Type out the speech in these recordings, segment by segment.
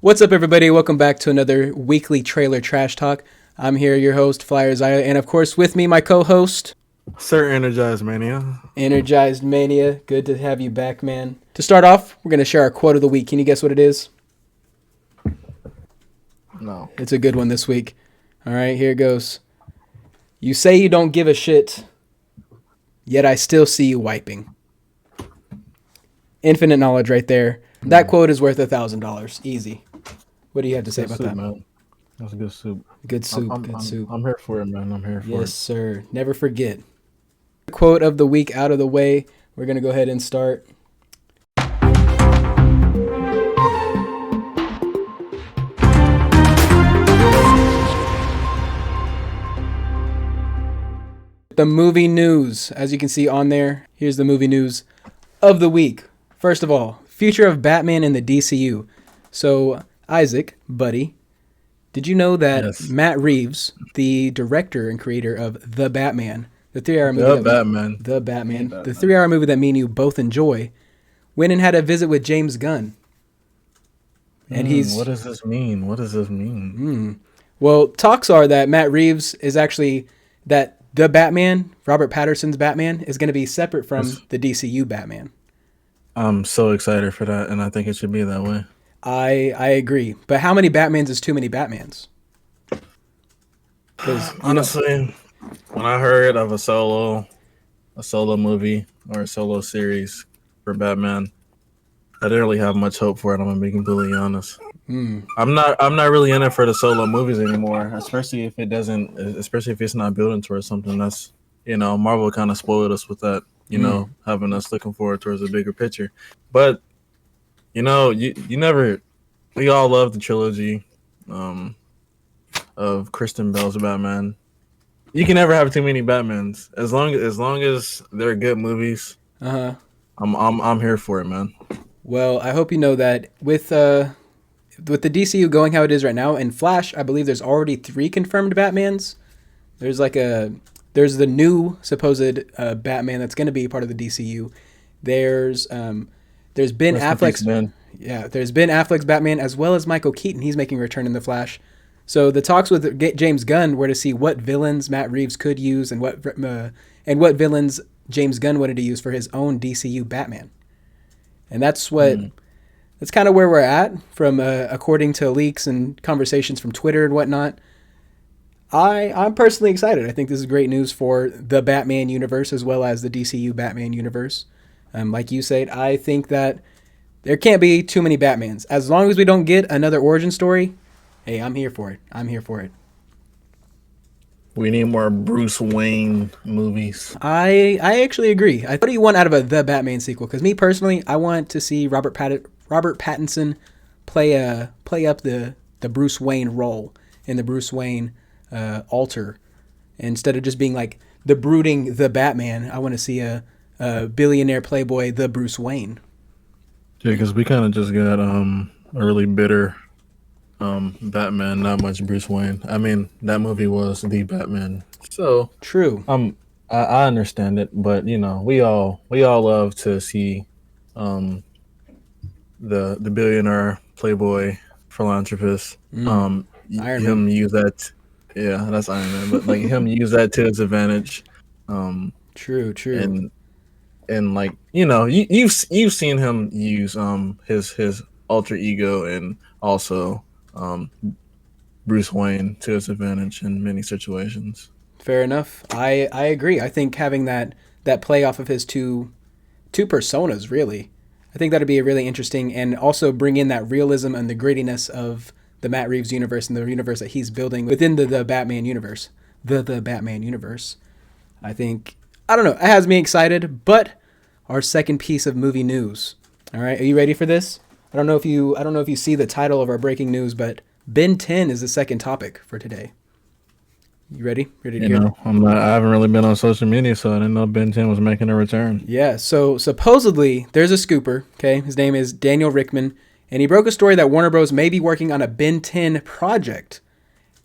What's up, everybody? Welcome back to another weekly trailer trash talk. I'm here, your host, Flyers Aya, and of course, with me, my co-host, Sir Energized Mania. Energized Mania. Good to have you back, man. To start off, we're going to share our quote of the week. Can you guess what it is? No. It's a good one this week. All right, here it goes. You say you don't give a shit, yet I still see you wiping. Infinite knowledge right there. That quote is worth $1,000. Easy. What do you have to say Good about soup, that? man. That's a good soup. Good soup, good soup. I'm here for it, man. I'm here for Yes, it. sir. Never forget. Quote of the week out of the way. We're going to go ahead and start. The movie news. As you can see on there, here's the movie news of the week. First of all, future of Batman in the DCU. So, Isaac, buddy, did you know that Yes. Matt Reaves, the director and creator of The Batman, the 3-hour movie, The Batman. The Batman, the 3-hour movie that me and you both enjoy, went and had a visit with James Gunn. And What does this mean? What does this mean? Well, talks are that Matt Reeves is actually that the Batman, Robert Pattinson's Batman, is going to be separate from the DCU Batman. I'm so excited for that, and I think it should be that way. I agree. But how many Batmans is too many Batmans? Honestly, when I heard of a solo movie or a solo series for Batman, I didn't really have much hope for it. I'm gonna be completely honest. I'm not really in it for the solo movies anymore, especially if it's not building towards something that's, Marvel kind of spoiled us with that, having us looking forward towards a bigger picture. But we all love the trilogy of Kristen Bell's Batman. You can never have too many Batmans as long as they're good movies. I'm here for it, man. Well, I hope you know that with the DCU going how it is right now, and Flash, I believe there's already 3 confirmed Batmans. There's the new supposed Batman that's going to be part of the DCU. There's Ben Affleck's there's Ben Affleck's Batman, as well as Michael Keaton. He's making a return in the Flash. So the talks with James Gunn were to see what villains Matt Reeves could use and what villains James Gunn wanted to use for his own DCU Batman. And that's kind of where we're at from according to leaks and conversations from Twitter and whatnot. I'm personally excited. I think this is great news for the Batman universe as well as the DCU Batman universe. Like you said, I think that there can't be too many Batmans. As long as we don't get another origin story, hey, I'm here for it. We need more Bruce Wayne movies. I actually agree. What do you want out of the Batman sequel? Because me personally, I want to see Robert Pattinson play up the Bruce Wayne role in the Bruce Wayne alter, instead of just being like the brooding the Batman. I want to see a billionaire playboy the Bruce Wayne. Yeah, because we kind of just got a really bitter Batman, not much Bruce Wayne. I mean, that movie was the Batman. So True. I understand it, but we all love to see the billionaire playboy philanthropist Iron him Man. use that. Yeah, that's Iron Man, but like him use that to his advantage. True. And like you've seen him use his alter ego and also Bruce Wayne to his advantage in many situations. Fair enough. I agree. I think having that play off of his two personas, really, I think that'd be a really interesting, and also bring in that realism and the grittiness of the Matt Reeves universe and the universe that he's building within the Batman universe. The Batman universe. I don't know. It has me excited, but our second piece of movie news. All right, are you ready for this? I don't know if you see the title of our breaking news, but Ben 10 is the second topic for today. You ready? Ready to hear it? I haven't really been on social media, so I didn't know Ben 10 was making a return. Yeah, so supposedly there's a scooper, okay? His name is Daniel Rickman, and he broke a story that Warner Bros. May be working on a Ben 10 project.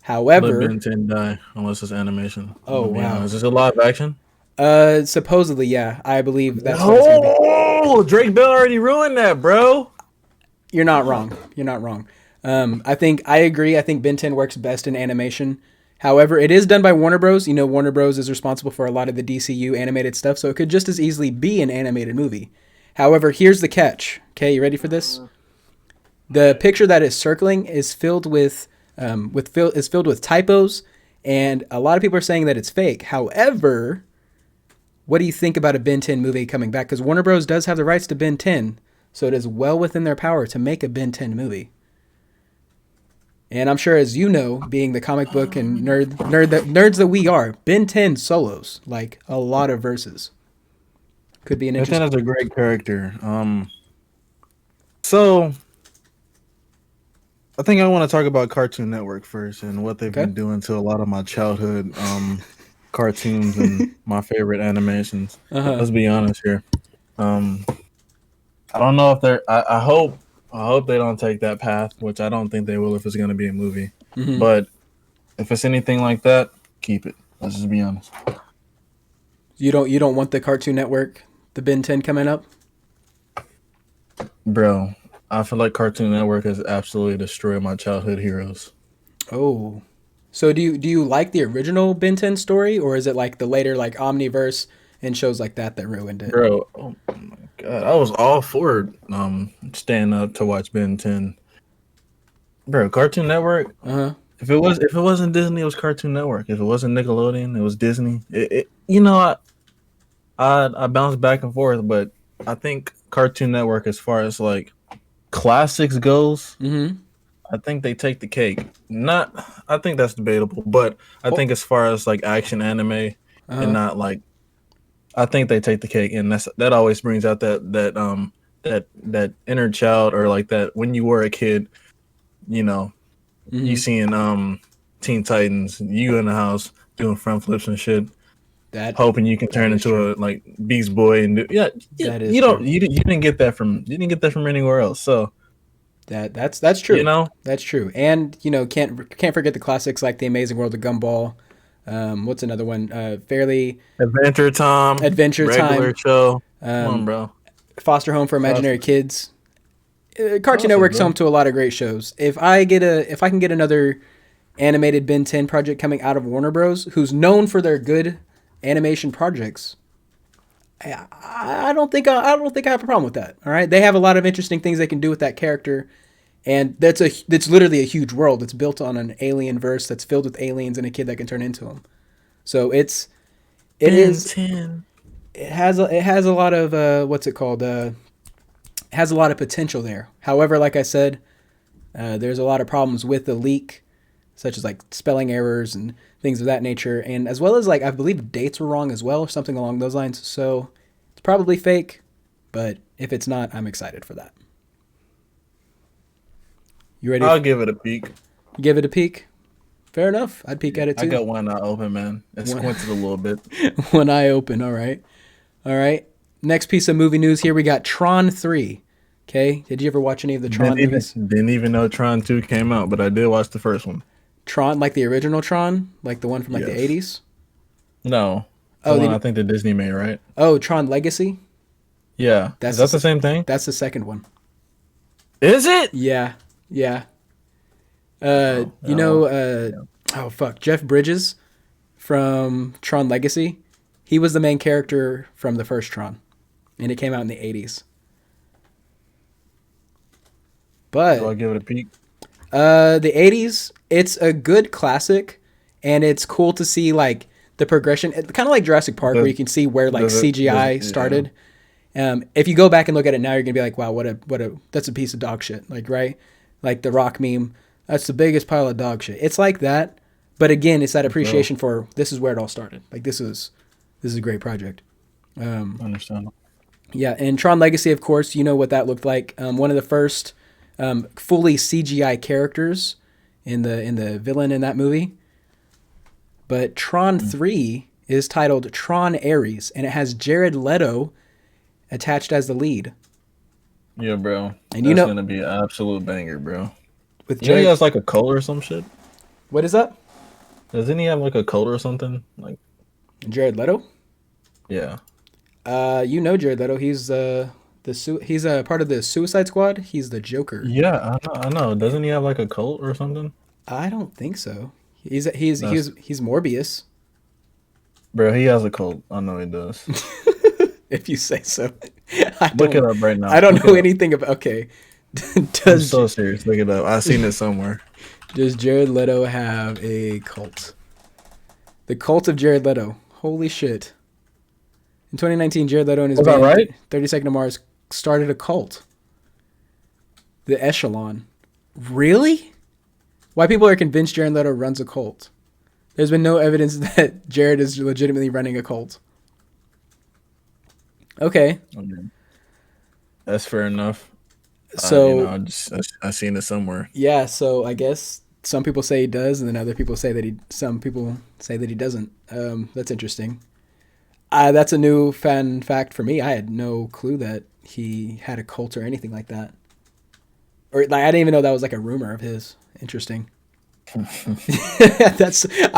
However, let Ben 10 die, unless it's animation. Oh, wow. Is this a live action? Supposedly, yeah. I believe that's what it's gonna be. Drake Bell already ruined that, bro. You're not wrong. I agree. I think Ben 10 works best in animation. However, it is done by Warner Bros. You know, Warner Bros. Is responsible for a lot of the DCU animated stuff, so it could just as easily be an animated movie. However, here's the catch. Okay, you ready for this? The picture that is circling is filled with typos, and a lot of people are saying that it's fake. However, what do you think about a Ben 10 movie coming back? Because Warner Bros. Does have the rights to Ben 10, so it is well within their power to make a Ben 10 movie. And I'm sure, as you know, being the comic book and nerds that we are, Ben 10 solos, like a lot of verses. Could be an Ben 10 interesting. is a great character. So I think I want to talk about Cartoon Network first and what they've been doing to a lot of my childhood cartoons and my favorite animations. Let's be honest here. I don't know if they're. I hope they don't take that path, which I don't think they will if it's going to be a movie. Mm-hmm. But if it's anything like that, keep it. Let's just be honest. You don't want the Cartoon Network, the Ben 10 coming up? Bro, I feel like Cartoon Network has absolutely destroyed my childhood heroes. Oh. So do you like the original Ben 10 story, or is it like the later like Omniverse and shows like that ruined it? Bro, oh my god, I was all for staying up to watch Ben 10. Bro, Cartoon Network. If it wasn't Disney, it was Cartoon Network. If it wasn't Nickelodeon, it was Disney. I bounce back and forth, but I think Cartoon Network, as far as like classics goes, I think they take the cake. I think that's debatable, but I think as far as like action anime and not like, I think they take the cake, and that always brings out that inner child, or like that when you were a kid, you seeing Teen Titans, you in the house doing front flips and shit. That hoping you can turn into true. a like Beast Boy and That is you true. didn't get that from anywhere else. So that's true. That's true. And can't forget the classics like The Amazing World of Gumball. What's another one? Fairly Adventure Time, regular Time, show. Come on, bro. Foster Home for Imaginary Kids. Cartoon Awesome, Network's bro. home to a lot of great shows. If I can get another animated Ben 10 project coming out of Warner Bros., who's known for their good animation projects, I don't think I have a problem with that. All right, they have a lot of interesting things they can do with that character, and that's literally a huge world. It's built on an alien verse that's filled with aliens and a kid that can turn into them. So it has a lot of what's it called? It has a lot of potential there. However, like I said, there's a lot of problems with the leak, such as like spelling errors and things of that nature, and as well as like I believe dates were wrong as well, or something along those lines. So it's probably fake, but if it's not, I'm excited for that. You ready? I'll give it a peek. Give it a peek. Fair enough. I'd peek at it too. I got one eye open, man. It squinted a little bit. One eye open. All right. Next piece of movie news here. We got Tron 3. Okay. Did you ever watch any of the Tron movies? Didn't even know Tron 2 came out, but I did watch the first one. Tron, like the original Tron? Like the one from like the 80s? No. I think the Disney made, right? Oh, Tron Legacy? Yeah. Is that the same thing? That's the second one. Is it? Yeah. Oh fuck. Jeff Bridges from Tron Legacy. He was the main character from the first Tron. And it came out in the 80s. But Do I give it a peek? The 80s, it's a good classic, and it's cool to see like the progression, kind of like Jurassic Park, where you can see where like CGI started. If you go back and look at it now, you're gonna be like, wow, that's a piece of dog shit. Like, right? Like the Rock meme, that's the biggest pile of dog shit. It's like that, but again, it's that appreciation for this is where it all started. Like this is a great project. Understandable. Yeah, and Tron Legacy, of course, you know what that looked like. One of the first fully CGI characters in the villain in that movie. But Tron 3 is titled Tron Ares, and it has Jared Leto attached as the lead. Yeah, bro. And that's gonna be an absolute banger, bro. With Jared, he has like a cult or some shit. What is that? Doesn't he have like a cult or something? Like Jared Leto? Yeah. Jared Leto. He's the He's a part of the Suicide Squad. He's the Joker. Yeah, I know. Doesn't he have like a cult or something? I don't think so. He's That's, Morbius. bro, he has a cult. I know he does. If you say so. Look it up right now. I don't Look know it up. anything about. Okay. I'm so serious. Look it up. I seen it somewhere. Does Jared Leto have a cult? The cult of Jared Leto. Holy shit. In 2019, Jared Leto and his Was that band right? 30 Second to Mars started a cult. The Echelon. Really? Why people are convinced Jared Leto runs a cult. There's been no evidence that Jared is legitimately running a cult. Okay. That's fair enough. So I seen it somewhere. yeah, so I guess some people say he does, and then other people say that some people say that he doesn't. That's interesting. That's a new fun fact for me. I had no clue that he had a cult or anything like that. Or like I didn't even know that was like a rumor of his. Interesting. I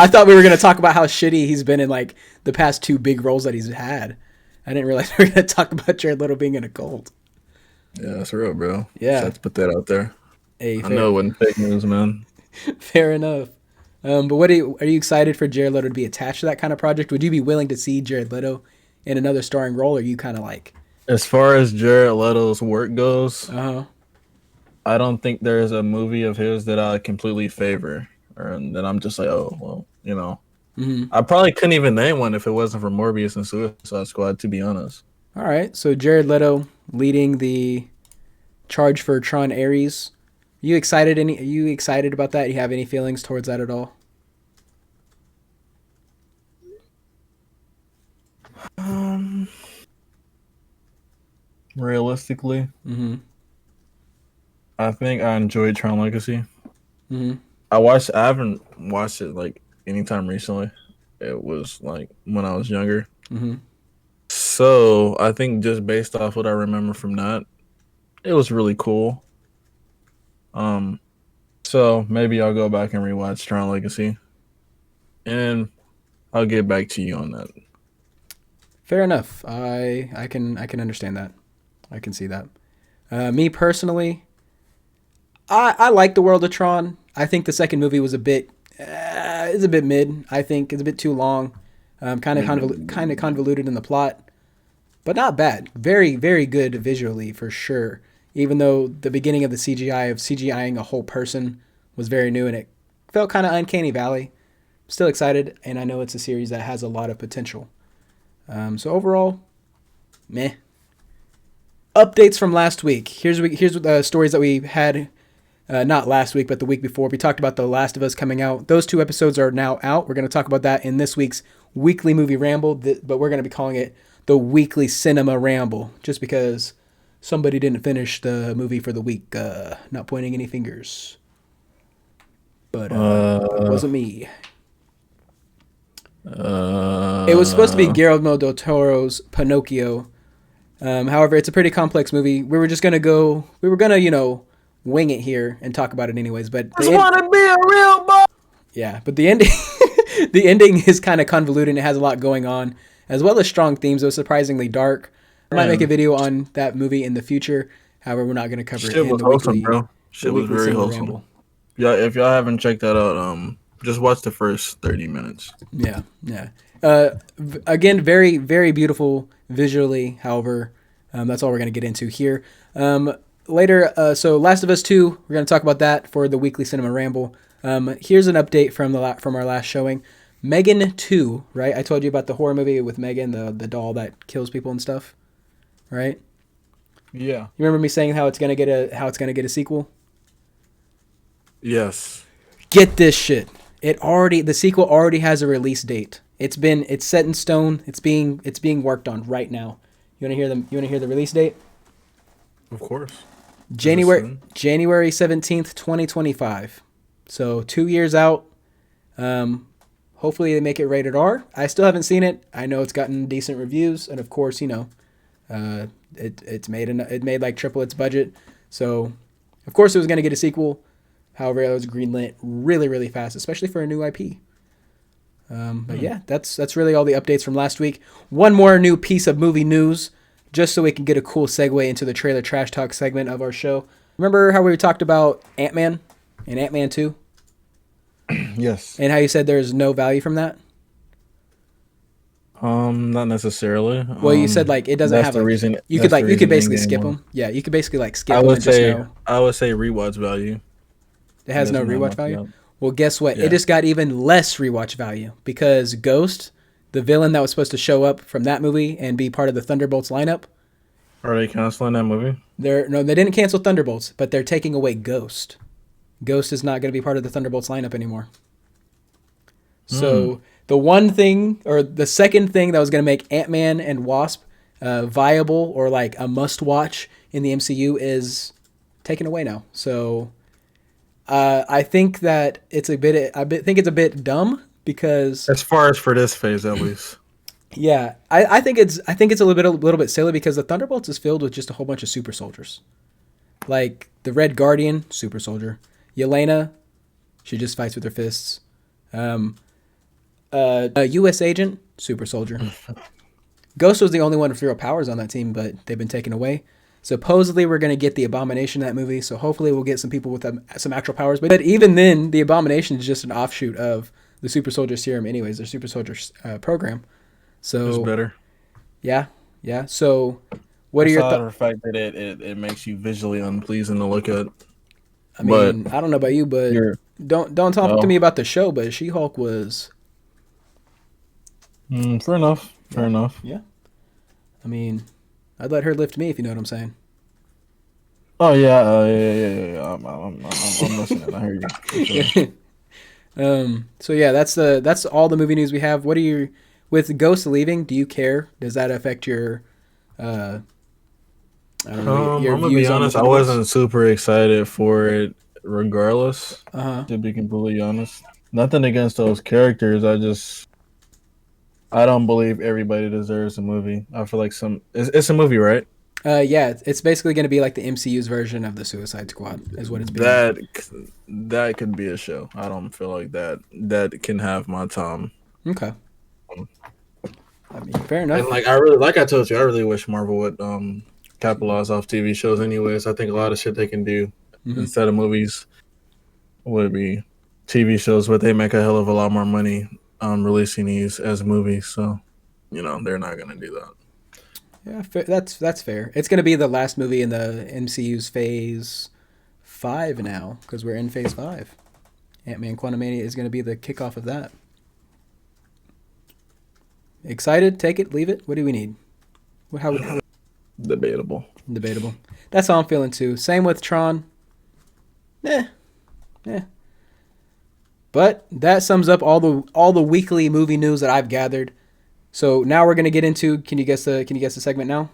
thought we were gonna talk about how shitty he's been in like the past two big roles that he's had. I didn't realize we were gonna talk about Jared Leto being in a cult. Yeah, that's real, bro. Yeah. Just have to put that out there. Hey, I know it wasn't fake news, man. Fair enough. But are you excited for Jared Leto to be attached to that kind of project? Would you be willing to see Jared Leto in another starring role? Or are you kind of like, As far as Jared Leto's work goes, uh-huh. I don't think there's a movie of his that I completely favor, or that I'm just like, oh, well, you know. Mm-hmm. I probably couldn't even name one if it wasn't for Morbius and Suicide Squad, to be honest. All right. So Jared Leto leading the charge for Tron Ares. Are you excited about that? You have any feelings towards that at all? Realistically, Mm-hmm. I think I enjoyed Tron Legacy. Mm-hmm. I haven't watched it like anytime recently. It was like when I was younger. Mm-hmm. So I think just based off what I remember from that, it was really cool. So maybe I'll go back and rewatch Tron Legacy, and I'll get back to you on that. Fair enough. I can understand that. I can see that. Me personally, I like the world of Tron. I think the second movie was a bit mid. I think it's a bit too long, kind of convoluted in the plot, but not bad. Very very good visually for sure. Even though the beginning of the CGI of CGIing a whole person was very new and it felt kind of uncanny valley. Still excited, and I know it's a series that has a lot of potential. So overall, meh. Updates from last week. Here's the stories that we had. Not last week, but the week before. We talked about The Last of Us coming out. Those two episodes are now out. We're going to talk about that in this week's weekly movie ramble, but we're going to be calling it the weekly cinema ramble, just because somebody didn't finish the movie for the week. Not pointing any fingers, but it wasn't me. It was supposed to be Guillermo del Toro's Pinocchio. However, it's a pretty complex movie. We were gonna wing it here and talk about it anyways. But I just want to be a real boy. Yeah, but the ending, the ending is kind of convoluted and it has a lot going on, as well as strong themes. It was surprisingly dark. I might make a video on that movie in the future. However, we're not going to cover it in the wholesome, weekly, bro. Shit was very wholesome. Ramble. Yeah, if y'all haven't checked that out, just watch the first 30 minutes. Yeah. Again, very, very beautiful visually. However, that's all we're going to get into here. Later, so Last of Us 2, we're going to talk about that for the weekly cinema ramble. Here's an update from our last showing. Megan 2, right? I told you about the horror movie with Megan, the doll that kills people and stuff, right? Yeah. You remember me saying how it's gonna get a sequel? Yes. Get this shit. The sequel already has a release date. It's set in stone. It's being worked on right now. You wanna hear the release date? Of course. January 17th, 2025. So 2 years out. Hopefully they make it rated R. I still haven't seen it. I know it's gotten decent reviews, and of course, it made like triple its budget. So of course it was going to get a sequel. However, it was greenlit really, really fast, especially for a new IP. But yeah, that's really all the updates from last week. One more new piece of movie news. just so we can get a cool segue into the trailer trash talk segment of our show. Remember how we talked about Ant-Man and Ant-Man 2? Yes. And how you said there's no value from that? Not necessarily. Well, you said like it doesn't That's have the like reason. you That's could like the you could reason basically Endgame skip won. them. Yeah, you could basically like skip I them would and just say know I would say rewatch value. it has no doesn't have rewatch much value. value. Well, guess what? Yeah. It just got even less rewatch value because Ghost, the villain that was supposed to show up from that movie and be part of the Thunderbolts lineup, Are they canceling that movie? they didn't cancel Thunderbolts, but they're taking away Ghost. Ghost is not going to be part of the Thunderbolts lineup anymore. So the one thing, or the second thing that was going to make Ant-Man and Wasp viable or like a must-watch in the MCU is taken away now. So I think that it's a bit dumb because As far as for this phase, at least. yeah, I think it's a little bit silly because the Thunderbolts is filled with just a whole bunch of super soldiers, like the Red Guardian, super soldier. Yelena, she just fights with her fists. A U.S. agent, super soldier. Ghost was the only one with real powers on that team, but they've been taken away. Supposedly, we're going to get the Abomination in that movie, so hopefully we'll get some people with some actual powers. But even then, the Abomination is just an offshoot of the super soldier serum anyways, their super soldier program. So It's better. Yeah. So what are your thoughts? The fact that it makes you visually unpleasing to look at. I mean, I don't know about you, but don't talk to me about the show, but She-Hulk was... fair enough. Fair enough. Yeah. I mean, I'd let her lift me if you know what I'm saying. Oh yeah. I'm listening. I hear you. Sure. So yeah, that's all the movie news we have. What are you with Ghost leaving? Do you care? Does that affect your I don't know. Your I'm gonna views be honest. I wasn't super excited for it, regardless. To be completely honest, nothing against those characters. I don't believe everybody deserves a movie. I feel like it's a movie, right? Yeah, it's basically going to be like the MCU's version of the Suicide Squad, is what it's being. That could be a show. I don't feel like that can have my time. Okay. I mean, fair enough. And like I told you, I really wish Marvel would capitalize off TV shows. Anyways, I think a lot of shit they can do instead of movies would be TV shows, but they make a hell of a lot more money releasing these as movies. So, they're not gonna do that. Yeah, that's fair. It's going to be the last movie in the MCU's Phase 5 now, because we're in Phase 5. Ant-Man Quantumania is going to be the kickoff of that. Excited? Take it? Leave it? What do we need? How Debatable. That's how I'm feeling too. Same with Tron. Yeah. But that sums up all the weekly movie news that I've gathered. So now we're gonna get into. Can you guess the segment now?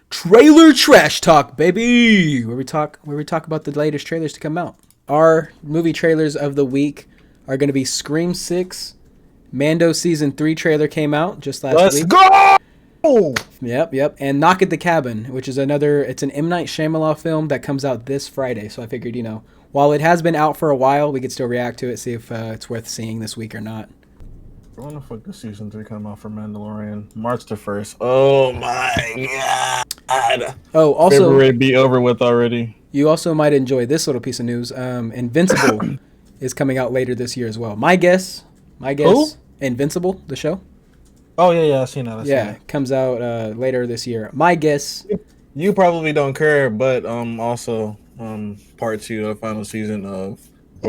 Trailer trash talk, baby. Where we talk about the latest trailers to come out. Our movie trailers of the week are gonna be Scream 6. Mando Season 3 trailer came out just last week. Let's go! Yep. And Knock at the Cabin, which is it's an M. Night Shyamalan film that comes out this Friday. So I figured, while it has been out for a while, we could still react to it, see if it's worth seeing this week or not. When the fuck does Season 3 come out for Mandalorian? March the 1st. Oh my god. Oh, also... February be over with already. You also might enjoy this little piece of news. Invincible is coming out later this year as well. My guess... Who? Invincible, the show. Oh, yeah, I've seen that. It comes out later this year. My guess... You probably don't care, but also part 2 of the final season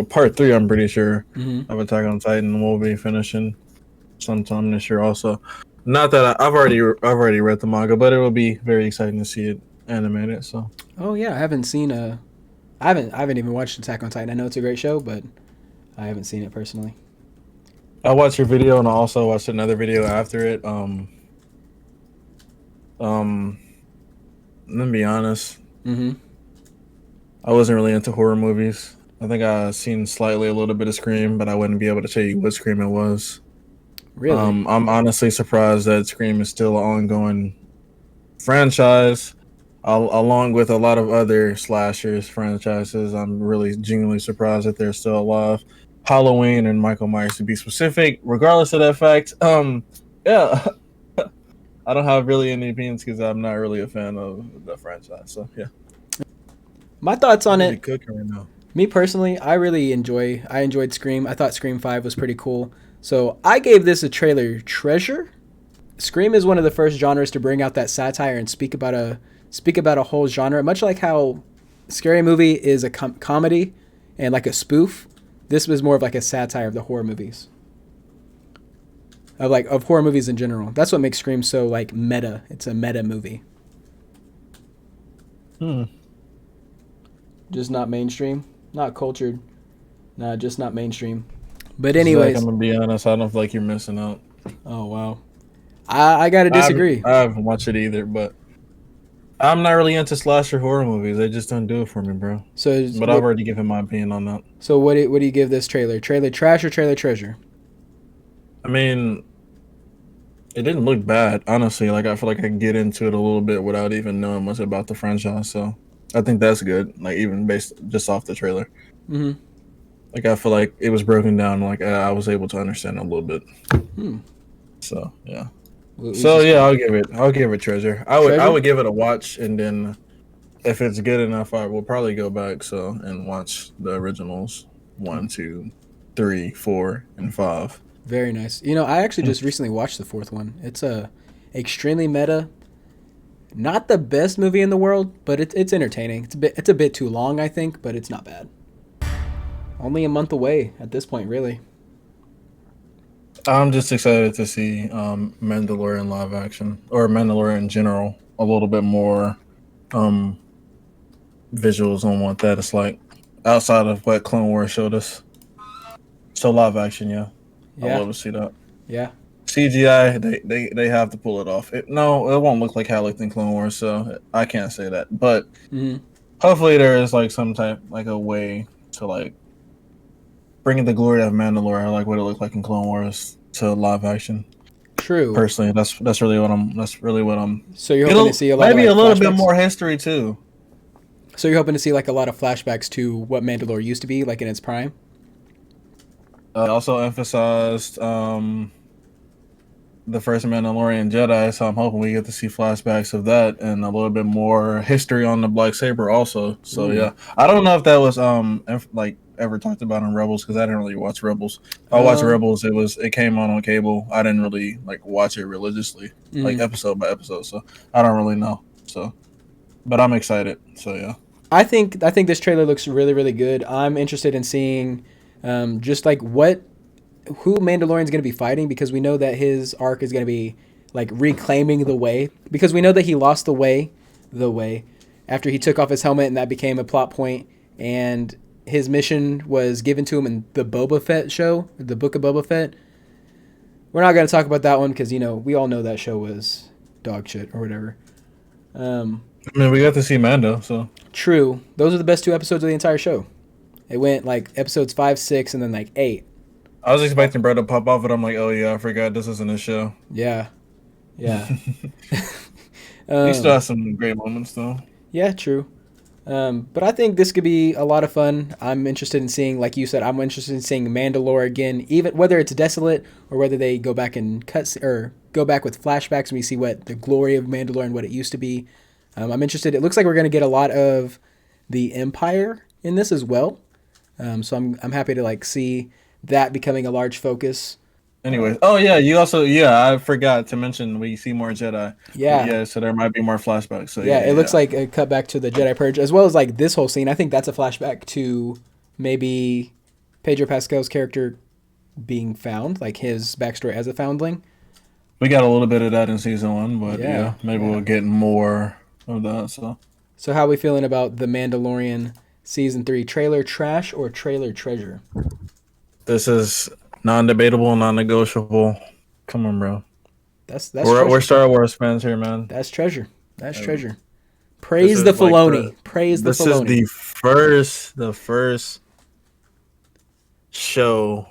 part 3, I'm pretty sure, of Attack on Titan will be finishing sometime this year also. Not that I've already read the manga, but it will be very exciting to see it animated. So. Oh yeah, I haven't seen I haven't even watched Attack on Titan. I know it's a great show, but I haven't seen it personally. I watched your video and I also watched another video after it. Let me be honest. I wasn't really into horror movies. I think I seen slightly a little bit of Scream, but I wouldn't be able to tell you what Scream it was. Really? I'm honestly surprised that Scream is still an ongoing franchise, along with a lot of other slashers franchises. I'm really genuinely surprised that they're still alive. Halloween and Michael Myers to be specific. Regardless of that fact, yeah, I don't have really any opinions because I'm not really a fan of the franchise. So yeah, My thoughts I'm on really it. cooking right now. Me personally, I enjoyed Scream. I thought Scream 5 was pretty cool. So I gave this a trailer treasure. Scream is one of the first genres to bring out that satire and speak about a whole genre, much like how Scary Movie is a comedy and like a spoof. This was more of like a satire of the horror movies. Of horror movies in general. That's what makes Scream so like meta. It's a meta movie. Just not mainstream, not cultured. Nah, just not mainstream. But anyways, Zach, I'm gonna be honest. I don't feel like you're missing out. oh wow, I gotta disagree. I haven't watched it either, but I'm not really into slasher horror movies. They just don't do it for me, bro. So, But I've already given my opinion on that. So what do you give this trailer? Trailer trash or trailer treasure? I mean, it didn't look bad, honestly. Like I feel like I can get into it a little bit without even knowing much about the franchise. So I think that's good. Like even based just off the trailer. Mm-hmm. Like I feel like it was broken down. Like I was able to understand it a little bit. So yeah. So yeah, I'll give it treasure. I would give it a watch, and then if it's good enough, I will probably go back and watch the originals 1, 2, 3, 4, and 5. Very nice. You know, I actually just recently watched the fourth one. It's extremely meta. Not the best movie in the world, but it's entertaining. It's a bit too long, I think, but it's not bad. Only a month away at this point, really. I'm just excited to see Mandalorian live action or Mandalorian in general. A little bit more visuals on what that is like outside of what Clone Wars showed us. So live action, yeah. I'd love to see that. Yeah. CGI, they have to pull it off. It won't look like how it looked in Clone Wars, so I can't say that. But hopefully there is like some type, like a way to like bringing the glory of Mandalorian, like what it looked like in Clone Wars, to live action. True. Personally, that's really what I'm. So you're hoping to see a lot, maybe of, like, a little flashbacks? bit more history too. So you're hoping to see like a lot of flashbacks to what Mandalore used to be, like in its prime. Also emphasized the first Mandalorian Jedi, so I'm hoping we get to see flashbacks of that and a little bit more history on the Black Saber also. So yeah, I don't know if that was like ever talked about in Rebels because I didn't really watch Rebels. If I watched Rebels, it came on cable. I didn't really like watch it religiously, like episode by episode. So I don't really know. So, but I'm excited. So yeah, I think this trailer looks really, really good. I'm interested in seeing just like who Mandalorian's going to be fighting, because we know that his arc is going to be like reclaiming the way, because we know that he lost the way after he took off his helmet, and that became a plot point, and his mission was given to him in the Boba Fett show, the Book of Boba Fett. We're not going to talk about that one because, you know, we all know that show was dog shit or whatever. I mean, we got to see Mando, so. True. Those are the best 2 episodes of the entire show. It went like episodes 5, 6, and then like 8. I was expecting Brett to pop off, but I'm like, oh yeah, I forgot this isn't a show. Yeah. He still has some great moments though. Yeah, true. But I think this could be a lot of fun. I'm interested in seeing, like you said, I'm interested in seeing Mandalore again, even whether it's desolate or whether they go back and go back with flashbacks and we see what the glory of Mandalore and what it used to be. I'm interested. It looks like we're going to get a lot of the Empire in this as well. So I'm happy to like see that becoming a large focus. Anyways, I forgot to mention we see more Jedi. Yeah, so there might be more flashbacks. So it looks like a cutback to the Jedi Purge, as well as like this whole scene. I think that's a flashback to maybe Pedro Pascal's character being found, like his backstory as a foundling. We got a little bit of that in season 1, but maybe we'll get more of that. So how are we feeling about the Mandalorian season 3 trailer trash or trailer treasure? This is non-debatable, non-negotiable. Come on, bro. We're Star Wars fans here, man. That's treasure. That's treasure. Praise the Filoni. Praise the Filoni. This is the first show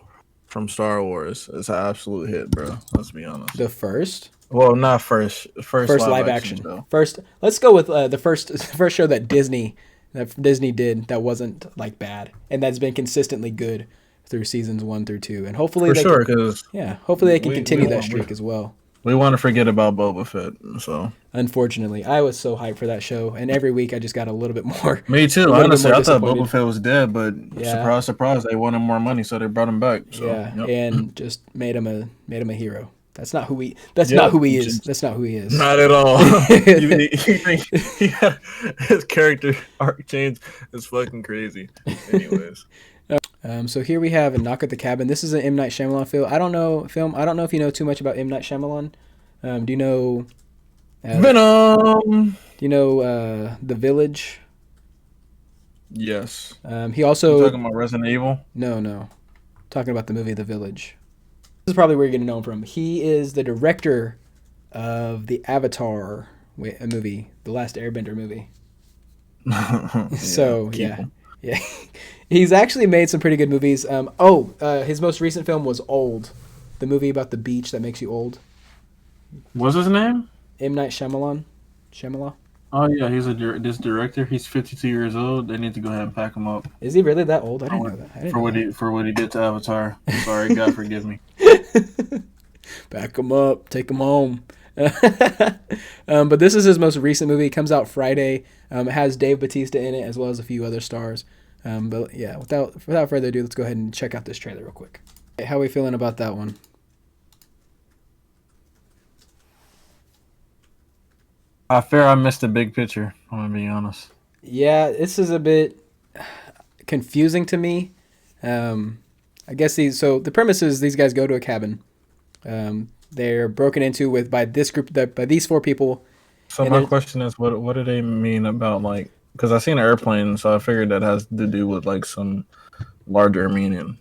from Star Wars. It's an absolute hit, bro. Let's be honest. The first? Well, not first. First live action show. First, let's go with the first show that Disney did that wasn't like bad and that's been consistently good. through seasons 1 through 2, and hopefully For they can. sure, because Yeah, hopefully they can we continue that want streak as well. we want to forget about Boba Fett. So Unfortunately, I was so hyped for that show, and every week I just got a little bit more, me a too. little bit Honestly, more I thought Boba disappointed. Fett was dead, but Yeah, surprise, surprise, they wanted more money, so they brought him back. So yeah, yep, and just made him a hero. That's not who he. That's not yep. who he is. That's not who he is. Not at all. Yeah, his character arc change is fucking crazy. Anyways, So here we have a Knock at the Cabin. This is an M Night Shyamalan film. I don't know if you know too much about M Night Shyamalan. Do you know? Venom. Do you know The Village? Yes. He You also talking about Resident Evil? no, talking about the movie The Village. This is probably where you're gonna know him from. He is the director of the Avatar movie, the Last Airbender movie. So yeah, yeah, he's actually made some pretty good movies. His most recent film was Old, the movie about the beach that makes you old. What's his name? M Night Shyamalan. Shyamalan. Oh yeah, he's this director. He's 52 years old. They need to go ahead and pack him up Is he really that old? I didn't know that. I didn't know that. for what he did to Avatar. Sorry, God forgive me. Back him up. Take him home. But this is his most recent movie. It comes out Friday. It has Dave Bautista in it as well as a few other stars. But yeah, without further ado, let's go ahead and check out this trailer real quick. How are we feeling about that one? I fear I missed the big picture. I'm gonna be honest. Yeah, this is a bit confusing to me. I guess the premise is these guys go to a cabin. They're broken into by these four people. So my question is, what do they mean about like? Because I seen an airplane, so I figured that has to do with like some larger meaning.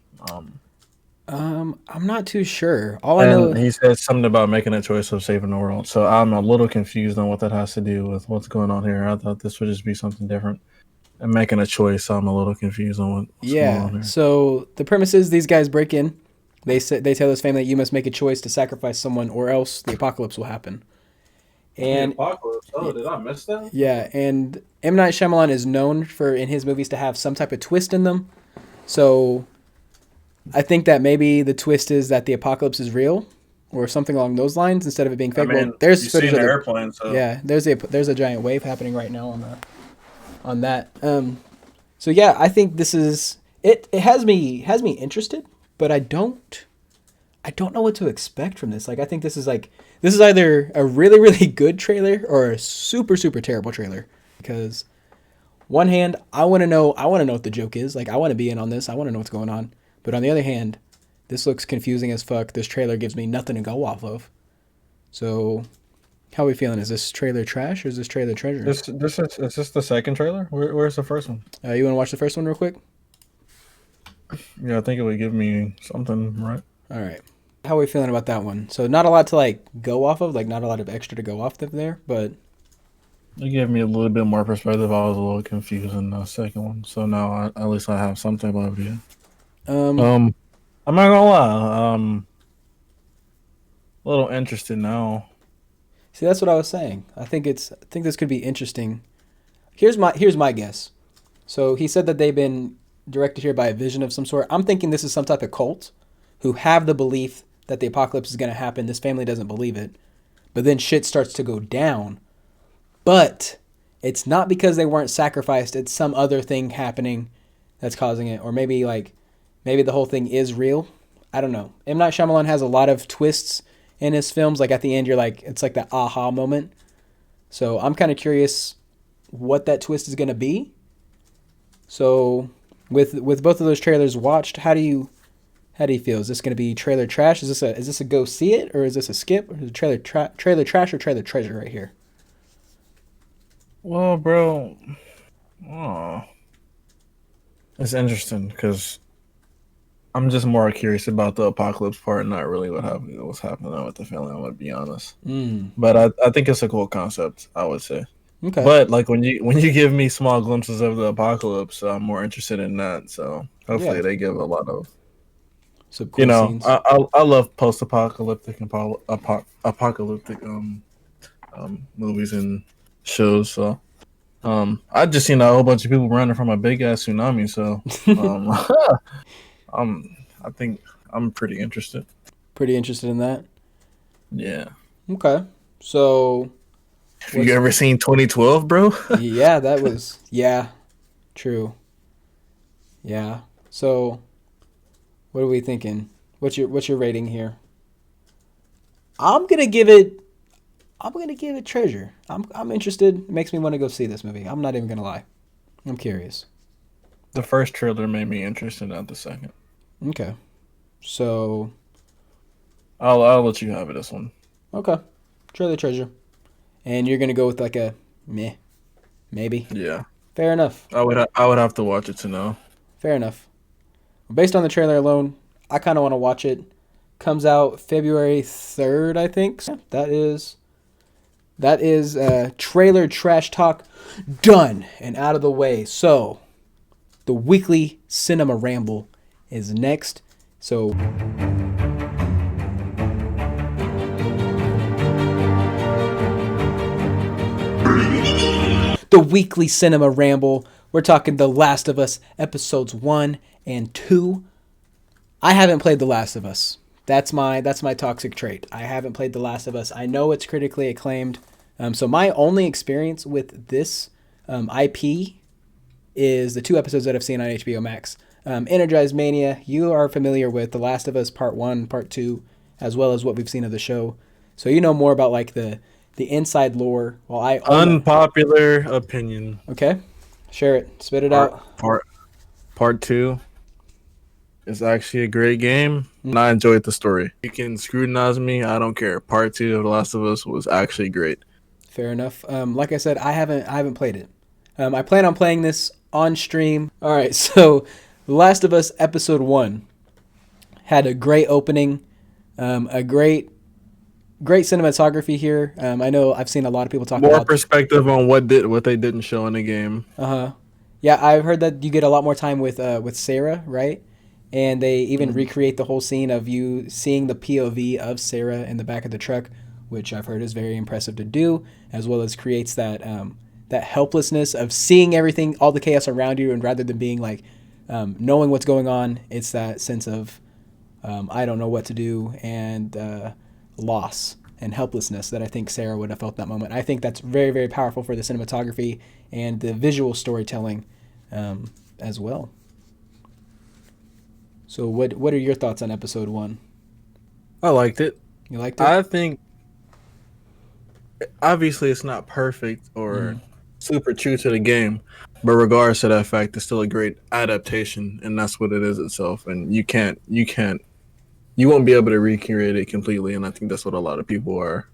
I'm not too sure. All I know, he said something about making a choice of saving the world. So I'm a little confused on what that has to do with what's going on here. I thought this would just be something different. And making a choice, so I'm a little confused on what's going on here. So the premise is these guys break in. They tell this family that you must make a choice to sacrifice someone, or else the apocalypse will happen. And the apocalypse? Oh, did I miss that? Yeah, and M Night Shyamalan is known for in his movies to have some type of twist in them. So I think that maybe the twist is that the apocalypse is real, or something along those lines, instead of it being fake. I mean, well, there's footage of an airplane. So yeah, there's a giant wave happening right now on that. So yeah, I think this is it. It has me interested, but I don't know what to expect from this. Like, I think this is either a really really good trailer or a super super terrible trailer. Because one hand, I want to know what the joke is. Like, I want to be in on this. I want to know what's going on. But on the other hand, this looks confusing as fuck. This trailer gives me nothing to go off of. So, how are we feeling? Is this trailer trash or is this trailer treasure? is this the second trailer? Where's the first one? You want to watch the first one real quick? Yeah, I think it would give me something, right? All right. How are we feeling about that one? So not a lot to like go off of, like not a lot of extra to go off of there, but it gave me a little bit more perspective. I was a little confused in the second one, so now at least I have some type of idea. I'm not gonna lie. A little interested now. See, that's what I was saying. I think this could be interesting. Here's my guess. So he said that they've been directed here by a vision of some sort. I'm thinking this is some type of cult who have the belief that the apocalypse is going to happen. This family doesn't believe it. But then shit starts to go down. But it's not because they weren't sacrificed. It's some other thing happening that's causing it. Or maybe the whole thing is real. I don't know. M. Night Shyamalan has a lot of twists in his films. Like at the end, it's like that aha moment. So I'm kind of curious what that twist is going to be. So with both of those trailers watched, how do you feel? Is this going to be trailer trash? Is this a go see it, or is this a skip? Or is it trailer trash or trailer treasure right here? Well, bro, it's interesting because I'm just more curious about the apocalypse part, not really what's happening with the family. I'm gonna be honest, but I think it's a cool concept. I would say. Okay. But like when you give me small glimpses of the apocalypse, I'm more interested in that. So hopefully they give a lot of. Some cool scenes. I love post-apocalyptic and apocalyptic movies and shows. So I just seen a whole bunch of people running from a big ass tsunami. So I think I'm pretty interested. Pretty interested in that. Yeah. Okay. So Have you what's ever seen 2012, bro? yeah, that was yeah, true. Yeah. So what are we thinking? What's your rating here? I'm gonna give it I'm gonna give it treasure. I'm interested. It makes me want to go see this movie. I'm not even gonna lie. I'm curious. The first trailer made me interested, not the second. Okay. So I'll let you have it this one. okay. Trailer treasure. And you're gonna go with like a meh, maybe. Yeah. Fair enough. I would have to watch it to know. Fair enough. Based on the trailer alone, I kind of want to watch it. Comes out February 3rd, I think. So that is trailer trash talk done and out of the way. So the weekly cinema ramble is next. So the weekly cinema ramble. We're talking The Last of Us episodes 1 and 2. I haven't played The Last of Us. That's my toxic trait. I haven't played The Last of Us. I know it's critically acclaimed. So my only experience with this IP is the 2 episodes that I've seen on HBO Max. Energized Mania, you are familiar with The Last of Us Part 1, Part 2, as well as what we've seen of the show. So you know more about like the inside lore. Well, I own Unpopular opinion. Okay, share it. Spit it out. Part two is actually a great game, and I enjoyed the story. You can scrutinize me, I don't care. Part two of The Last of Us was actually great. Fair enough. Like I said, I haven't played it. I plan on playing this on stream. All right, so The Last of Us Episode 1 had a great opening, a great cinematography here. I know I've seen a lot of people talk More about perspective on what they didn't show in the game. Yeah, I've heard that you get a lot more time with Sarah, right? And they even recreate the whole scene of you seeing the POV of Sarah in the back of the truck, which I've heard is very impressive to do, as well as creates that that helplessness of seeing everything, all the chaos around you, and rather than being like knowing what's going on, it's that sense of I don't know what to do and loss and helplessness that I think Sarah would have felt that moment. I think that's very, very powerful for the cinematography and the visual storytelling as well. So what are your thoughts on episode 1? I liked it. You liked it? I think obviously it's not perfect or super true to the game, but regardless of that fact, it's still a great adaptation, and that's what it is itself. And you won't be able to recreate it completely, and I think that's what a lot of people are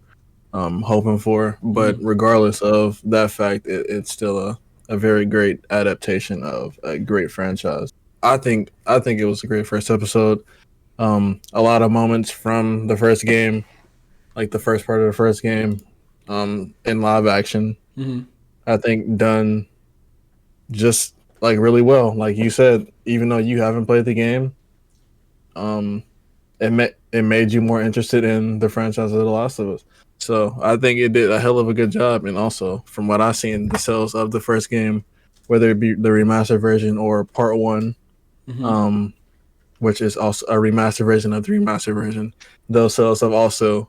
hoping for. But regardless of that fact, it's still a very great adaptation of a great franchise. I think it was a great first episode. A lot of moments from the first game, like the first part of the first game, in live action, I think done just like really well. Like you said, even though you haven't played the game, it made you more interested in the franchise of The Last of Us. So I think it did a hell of a good job. And also, from what I've seen, the sales of the first game, whether it be the remastered version or Part 1, which is also a remastered version of the remastered version, those sales have also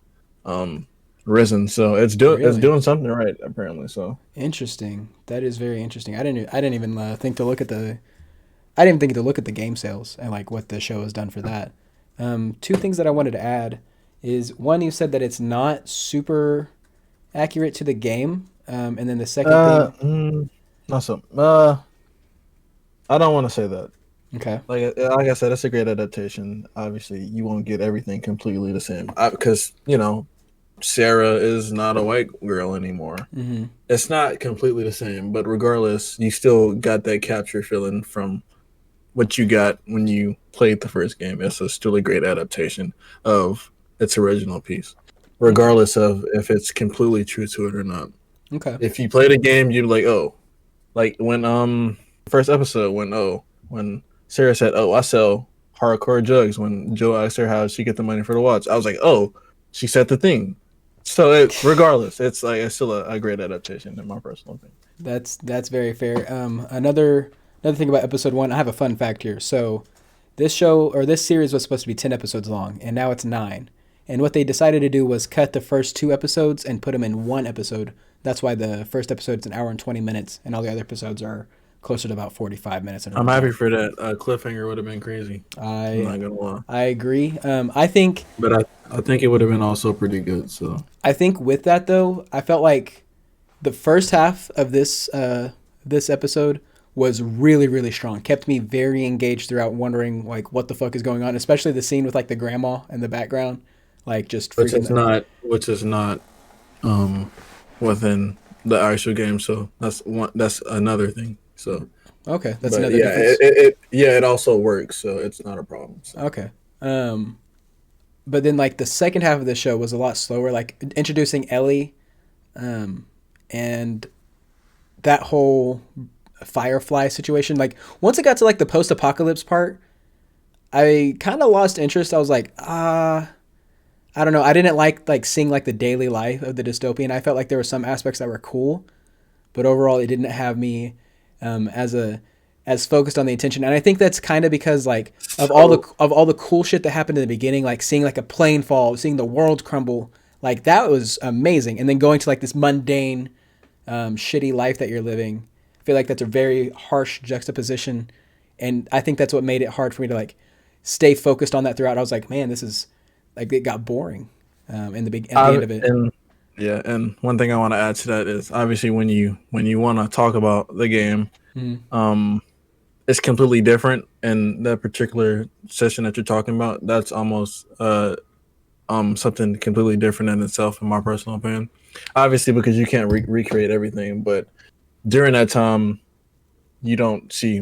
risen. So it's doing something right, apparently. So Interesting. That is very interesting. I didn't even think to look at the I didn't think to look at the game sales and like what the show has done for that. 2 things that I wanted to add is one, you said that it's not super accurate to the game, and then the second thing, not so. I don't want to say that. okay, Like I said, it's a great adaptation. Obviously, you won't get everything completely the same because Sarah is not a white girl anymore. It's not completely the same, but regardless, you still got that capture feeling from what you got when you played the first game. It's still a great adaptation of its original piece, regardless of if it's completely true to it or not. okay, If you play the game, you're like, oh, like when first episode when Sarah said, "Oh, I sell hardcore jugs." When Joe asked her how she get the money for the watch, I was like, "Oh, she said the thing." So regardless, it's still a great adaptation in my personal opinion. that's very fair. Another thing about episode 1, I have a fun fact here. So this show or this series was supposed to be 10 episodes long, and now it's 9. And what they decided to do was cut the first 2 episodes and put them in one episode. That's why the first episode is an hour and 20 minutes, and all the other episodes are closer to about 45 minutes. I'm happy for that. Cliffhanger would have been crazy. I'm not gonna lie. I agree. I think, but I think it would have been also pretty good. So I think with that though, I felt like the first half of this episode was really, really strong. Kept me very engaged throughout, wondering like what the fuck is going on, especially the scene with like the grandma in the background, like just which is not within the actual game. So that's another thing. So okay, that's but another yeah, difference. it also works, so it's not a problem. So. Okay. But then like the second half of the show was a lot slower, like introducing Ellie, and that whole Firefly situation. Like once it got to like the post-apocalypse part, I kind of lost interest. I was like, I don't know. I didn't like seeing like the daily life of the dystopian. I felt like there were some aspects that were cool, but overall it didn't have me as focused on the attention. And I think that's kind of because like of all the cool shit that happened in the beginning, like seeing like a plane fall, seeing the world crumble, like that was amazing. And then going to like this mundane, shitty life that you're living, I feel like that's a very harsh juxtaposition. And I think that's what made it hard for me to like stay focused on that throughout. I was like, man, this is like, it got boring at the end of it. And one thing I want to add to that is obviously when you want to talk about the game, it's completely different. And that particular session that you're talking about, that's almost something completely different in itself, in my personal opinion. Obviously, because you can't recreate everything, but during that time, you don't see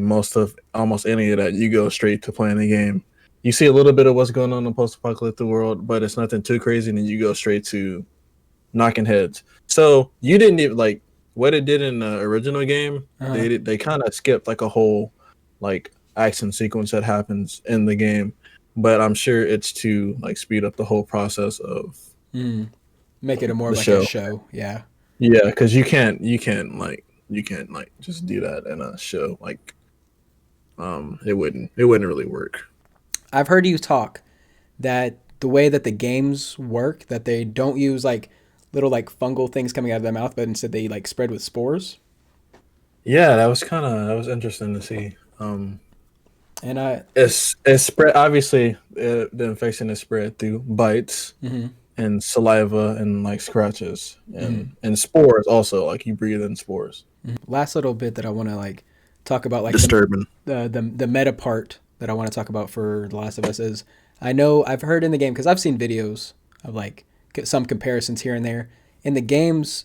almost any of that. You go straight to playing the game. You see a little bit of what's going on in the post-apocalyptic world, but it's nothing too crazy, and then you go straight to knocking heads. So you didn't even like what it did in the original game. They kind of skipped like a whole like action sequence that happens in the game, but I'm sure it's to like speed up the whole process of make it a more like a show. Yeah, because you can't just do that in a show. Like it wouldn't really work. I've heard you talk that the way that the games work, that they don't use like little like fungal things coming out of their mouth, but instead they like spread with spores. Yeah, that was interesting to see. And it's spread. Obviously, the infection is spread through bites and saliva and like scratches and spores. Also, like you breathe in spores. Last little bit that I want to like talk about, like disturbing the meta part that I want to talk about for The Last of Us is I've heard in the game, because I've seen videos of like some comparisons here and there. In the games,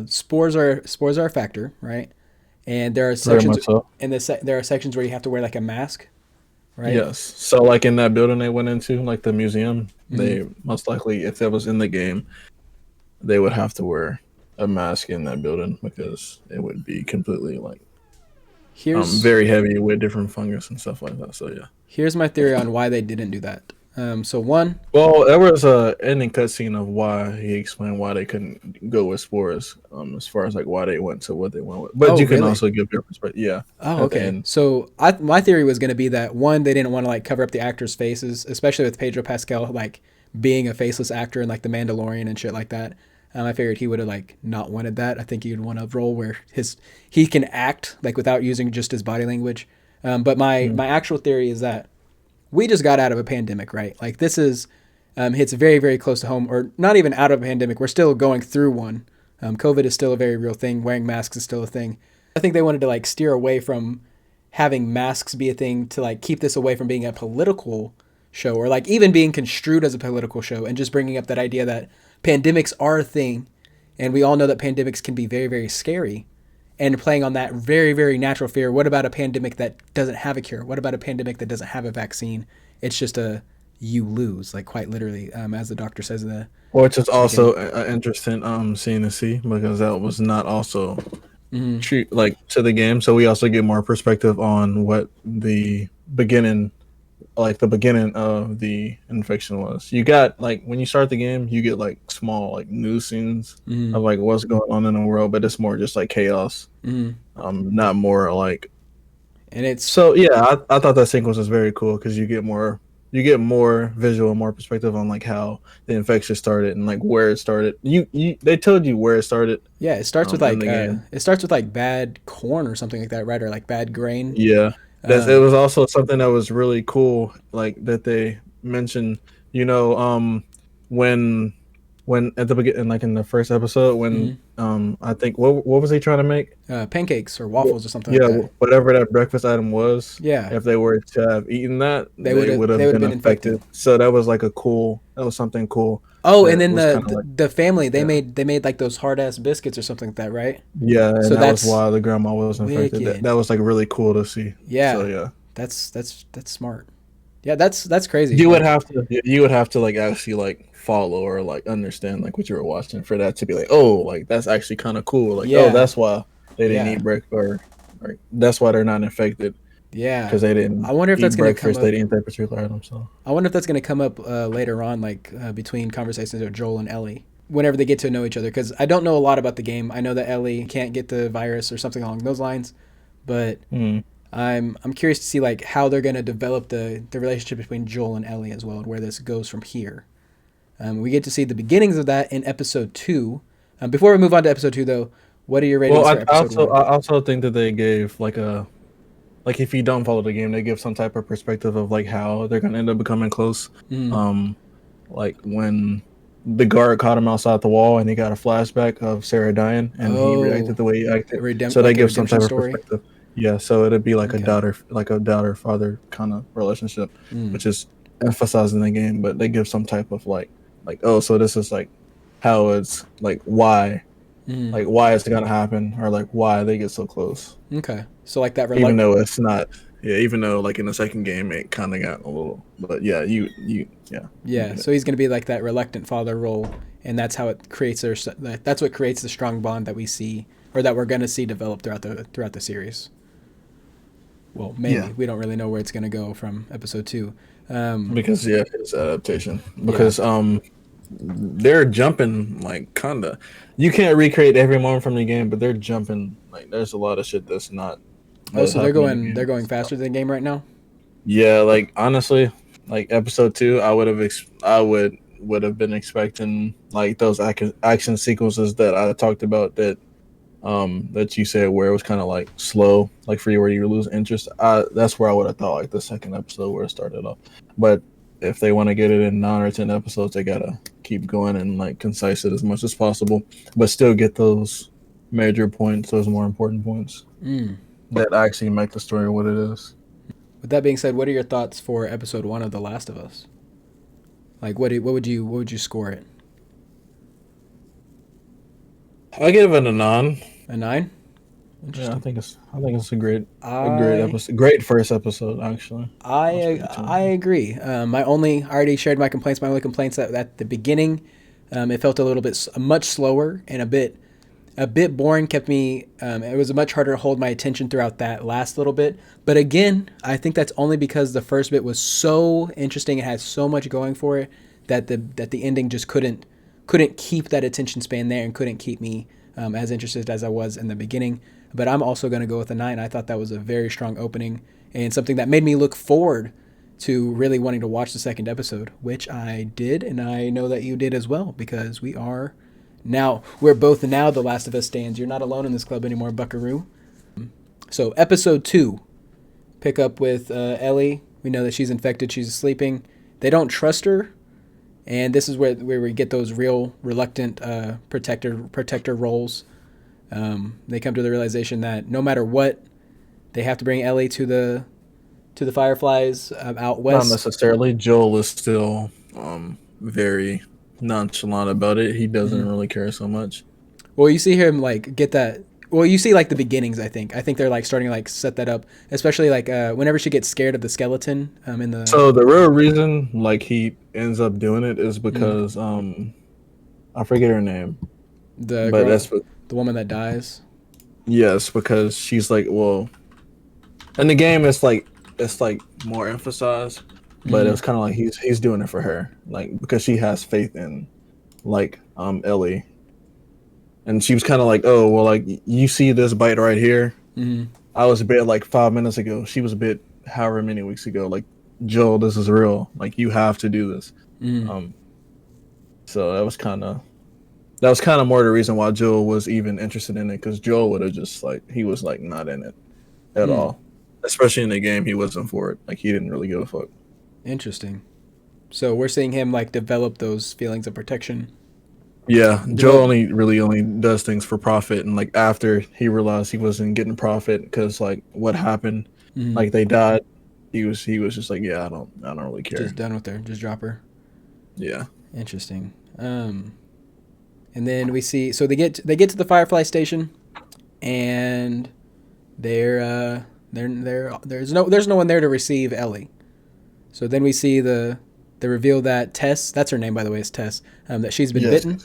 spores are a factor, right? And there are sections there are sections where you have to wear like a mask, right? Yes. So like in that building they went into, like the museum, they most likely, if that was in the game, they would have to wear a mask in that building because it would be completely like very heavy with different fungus and stuff like that. So yeah. Here's my theory on why they didn't do that. So one. Well, there was a ending cutscene of why he explained why they couldn't go with spores, as far as like why they went to what they went with. But you can also give your perspective. Yeah. Oh, okay. So my theory was going to be that one, they didn't want to like cover up the actors' faces, especially with Pedro Pascal like being a faceless actor in like the Mandalorian and shit like that. I figured he would have like not wanted that. I think he would want a role where he can act like without using just his body language. But my actual theory is that we just got out of a pandemic, right? Like this is hits very, very close to home, or not even out of a pandemic. We're still going through one. COVID is still a very real thing. Wearing masks is still a thing. I think they wanted to like steer away from having masks be a thing to like keep this away from being a political show, or like even being construed as a political show, and just bringing up that idea that pandemics are a thing. And we all know that pandemics can be very, very scary. And playing on that very, very natural fear. What about a pandemic that doesn't have a cure? What about a pandemic that doesn't have a vaccine? It's just you lose, like quite literally, as the doctor says in the. Which is also an interesting scene to see, because that was not also true like to the game. So we also get more perspective on what the beginning of the infection was. You got like when you start the game, you get like small like news scenes of like what's going on in the world, but it's more just like chaos. Not more like And it's So yeah, I thought that sequence was very cool because you get more visual, more perspective on like how the infection started and like where it started. They told you where it started yeah, it starts with in the game. like bad corn or something like that, right? Or like bad grain. Yeah, it Um, was also something that was really cool, like that they mentioned. You know, when at the beginning, like in the first episode, when mhm. I think what was he trying to make? Pancakes or Wh- waffles or something like Yeah, that. whatever that breakfast item was. Yeah, If they were to have eaten that, they they would they have would have been been infected. affected. So that was like that was something cool Oh, and that then was kind of the like, the family yeah, they made like those hard ass biscuits or something like that, right? yeah, and So that was that's why the grandma was infected. That wicked. was like really cool to see. So Yeah, yeah. that's smart. Yeah, that's crazy. You would Like, have to like actually like follow or like understand like what you were watching for that to be like, oh, like that's actually kind of cool. Like, oh, yeah, that's why they didn't yeah, eat breakfast, or that's why they're not infected yeah. because they didn't I wonder if that's eat gonna come breakfast. They up. didn't eat that particular item. So I wonder if that's gonna come up later on, like between conversations of Joel and Ellie, whenever they get to know each other. Because I don't know a lot about the game. I know that Ellie can't get the virus or something along those lines, but mm. I'm curious to see like how they're gonna develop the relationship between Joel and Ellie as well, and where this goes from here. We get to see the beginnings of that in episode two. Before we move on to episode two, though, what are your Well, ratings for episode one? I also think that they gave like like if you don't follow the game, they give some type of perspective of like how they're gonna end up becoming close. Mm. Um, like when the guard caught him outside the wall and he got a flashback of Sarah dying and he reacted Oh, the way he acted. So they like a give some redemption type of story. perspective. Yeah, so it'd be Okay. like a daughter father kind of relationship, Mm. which is emphasized in the game, but they give some type of like, oh, so this is like how it's Mm. like why it's gonna happen, or like why they get so close, Okay. So like that even reluct. though it's not. Yeah, even though like in the second game it kind of got a little, but yeah, yeah, you Yeah. get it. So he's gonna be like that reluctant father role, and that's how it creates their. That's what creates the strong bond that we see, or that we're gonna see develop throughout the series. Well, Yeah, maybe we don't really know where it's gonna go from episode two. because yeah, it's adaptation. Yeah. Because they're jumping like kinda. You can't recreate every moment from the game, but they're jumping like there's a lot of shit Oh, that's so happening in the they're game. going faster than the game right now. Yeah, like honestly, like episode two, I would have been expecting like those action sequences that I talked about that you said where it was kind of like slow, like for you where you lose interest. That's where I would have thought like the second episode where it started off. But if they want to get it in 9 or 10 episodes, they gotta keep going and like concise it as much as possible, but still get those major points, those more important points Mm. that actually make the story what it is. With that being said, what are your thoughts for episode one of The Last of Us? Like, what would you score it? I give it a 9. A nine? Yeah, Interesting. I think it's a great I episode, great first episode actually. I was pretty I tuned. agree. I already shared my complaints. My only complaints that at the beginning, it felt a little bit much slower and a bit boring. Kept me. It was much harder to hold my attention throughout that last little bit. But again, I think that's only because the first bit was so interesting. It had so much going for it that the ending just couldn't keep that attention span there and couldn't keep me as interested as I was in the beginning. But I'm also going to go with a 9. I thought that was a very strong opening and something that made me look forward to really wanting to watch the second episode, which I did, and I know that you did as well because we're both now The Last of Us stands. You're not alone in this club anymore, Buckaroo. So episode 2, pick up with Ellie. We know that she's infected. She's sleeping. They don't trust her, and this is where we get those real reluctant protector roles. They come to the realization that no matter what, they have to bring Ellie to the Fireflies out Not west. necessarily. Joel is still very nonchalant about it. He doesn't Mhm. really care so much. Well, you see him like get that. Well, you see like the beginnings. I think they're like starting to like set that up, especially like whenever she gets scared of the skeleton in the So the real reason like he ends up doing it is mm, because I forget her name, the but girl, the woman that dies. yes, because she's like, well, in the game it's like more emphasized, but it Mm, was kind of like he's doing it for her, like because she has faith in like Ellie, and she was kind of like, oh well, like you see this bite right here, mm, I was a bit like 5 minutes ago. She was a bit however many weeks ago. Like, Joel, this is real. Like, you have to do this. Mm. Um, so that was kind of more the reason why Joel was even interested in it, because Joel would have just like he was like not in it at Mm. all. Especially in the game, he wasn't for it. Like, he didn't really give a fuck. Interesting. So we're seeing him like develop those feelings of protection. Yeah, Joe Develop. only does things for profit, and like after he realized he wasn't getting profit because like what happened, Mm. like they died, he was just like, yeah, I don't really Just care. done with her. Just drop her. Yeah, Interesting. And then we see so they get to the Firefly station, and there's no one there to receive Ellie. So then we see the reveal that Tess, that's her name by the way, is Tess, that she's been yes, bitten,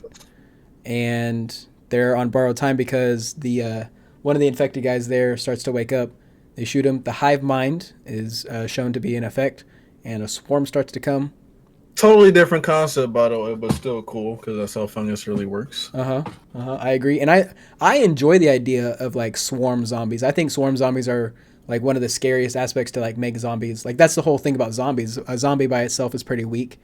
and they're on borrowed time because the one of the infected guys there starts to wake up. They shoot him. The hive mind is shown to be in effect, and a swarm starts to come. totally different concept by the way, but still cool because that's how fungus really works. I agree, and I enjoy the idea of like swarm zombies. I think swarm zombies are like one of the scariest aspects to like make zombies. Like that's the whole thing about zombies. A zombie by itself is pretty weak.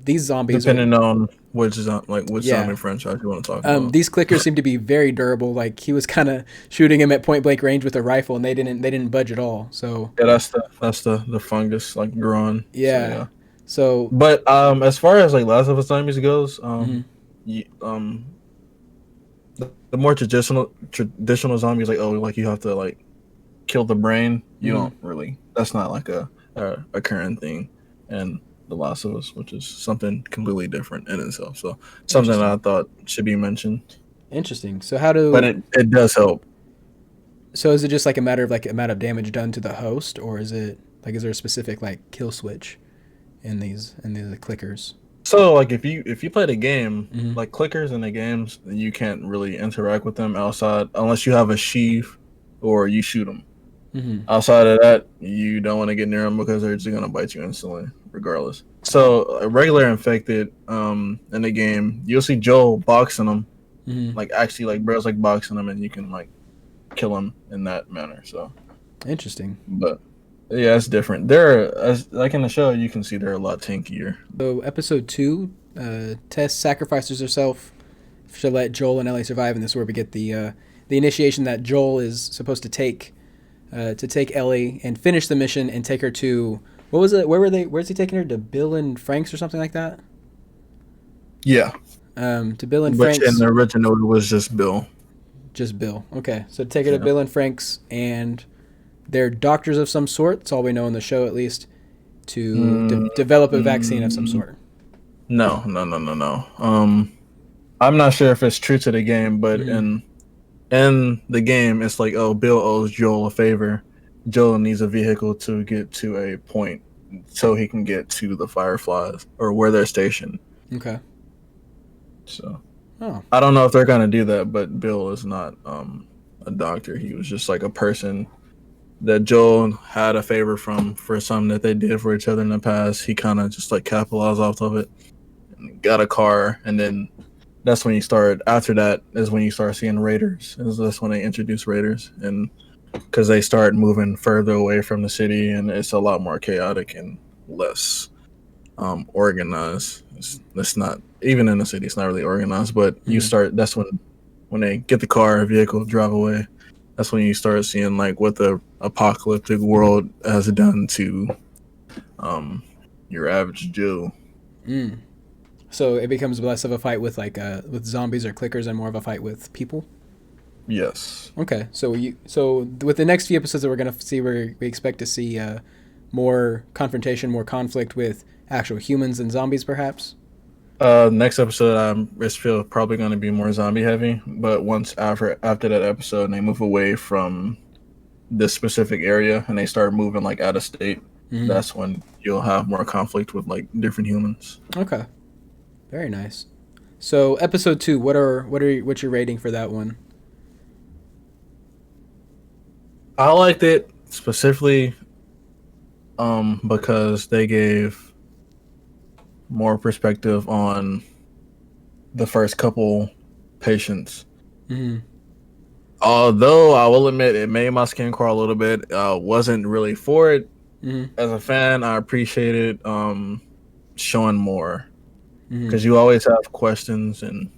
These zombies are Depending on which yeah. zombie franchise you want to talk about. These clickers seem to be very durable. Like he was kind of shooting him at point blank range with a rifle, and they didn't budge at all. So Yeah, that's the fungus like growing. So yeah, yeah. so But as far as like Last of Us zombies goes, mhm. the more traditional zombies, like, oh, like you have to like kill the brain. You Hmm. don't really. That's not like a current thing in The Last of Us, which is something completely different in itself. So something that I Interesting, thought should be mentioned, interesting. So how but do it does help. so is it just like a matter of like amount of damage done to the host, or is it like is there a specific like kill switch in these clickers? So like if you play the game, Hmm. like clickers in the games, you can't really interact with them outside unless you have a sheath or you shoot them. Hmm. Outside of that, you don't want to get near them because they're just gonna bite you instantly, regardless. Oh. So, a regular infected, in the game, you'll see Joel boxing them, Hmm. like actually, like bro's like boxing them, and you can like kill them in that manner. So, Interesting. but yeah, it's different. They're like in the show, you can see they're a lot tankier. So episode two, Tess sacrifices herself to let Joel and Ellie survive, and this is where we get the initiation that Joel is supposed to take Ellie and finish the mission and take her to what was it? Where were they? Where's he taking her to? Bill and Frank's or something like that. Yeah, To Bill and which in Frank's, the original it was just Bill. just Bill. Okay, so take her to Yeah. Bill and Frank's, and they're doctors of some sort. That's all we know in the show, at least, to develop a vaccine of some Mm, sort. no, no, no, no, no. I'm not sure if it's true to the game, but Hmm. in the game, it's like, oh, Bill owes Joel a favor. Joel needs a vehicle to get to a point so he can get to the Fireflies or where they're stationed. Okay. So Oh. I don't know if they're gonna do that, but Bill is not a doctor. He was just like a person that Joel had a favor from for something that they did for each other in the past. He kind of just like capitalized off of it and got a car, and then that's when you start. After that is when you start seeing raiders. That's when they introduce raiders, and because they start moving further away from the city, and it's a lot more chaotic and less organized. It's not even in the city. It's not really organized, but you Hmm. start. That's when they get the car, vehicle, drive away. That's when you start seeing like what the apocalyptic world has done to um, your average Joe. Mm. So it becomes less of a fight with zombies or clickers and more of a fight with people. Yes. Okay, so with the next few episodes that we're gonna see, we expect to see more confrontation, more conflict with actual humans and zombies, perhaps. Next episode, I feel probably going to be more zombie heavy. But once after that episode, and they move away from this specific area and they start moving like out of state, Hmm. that's when you'll have more conflict with like different humans. Okay, very nice. So episode two, what's your rating for that one? I liked it specifically because they gave more perspective on the first couple patients. Hmm. Although I will admit it made my skin crawl a little bit. Wasn't really for it. Mm-hmm. As a fan, I appreciated showing more Mm-hmm. because you always have questions, and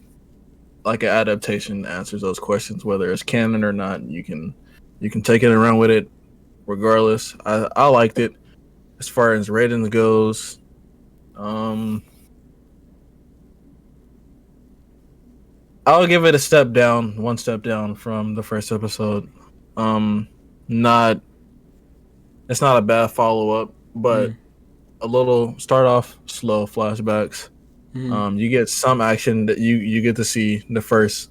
like an adaptation answers those questions, whether it's canon or not. You can take it and run with it regardless. I liked it. As far as ratings goes, um, I'll give it a step down, one step down from the first episode. Um, not it's not a bad follow up, but a little start off slow flashbacks. Mm-hmm. You get some action that you get to see the first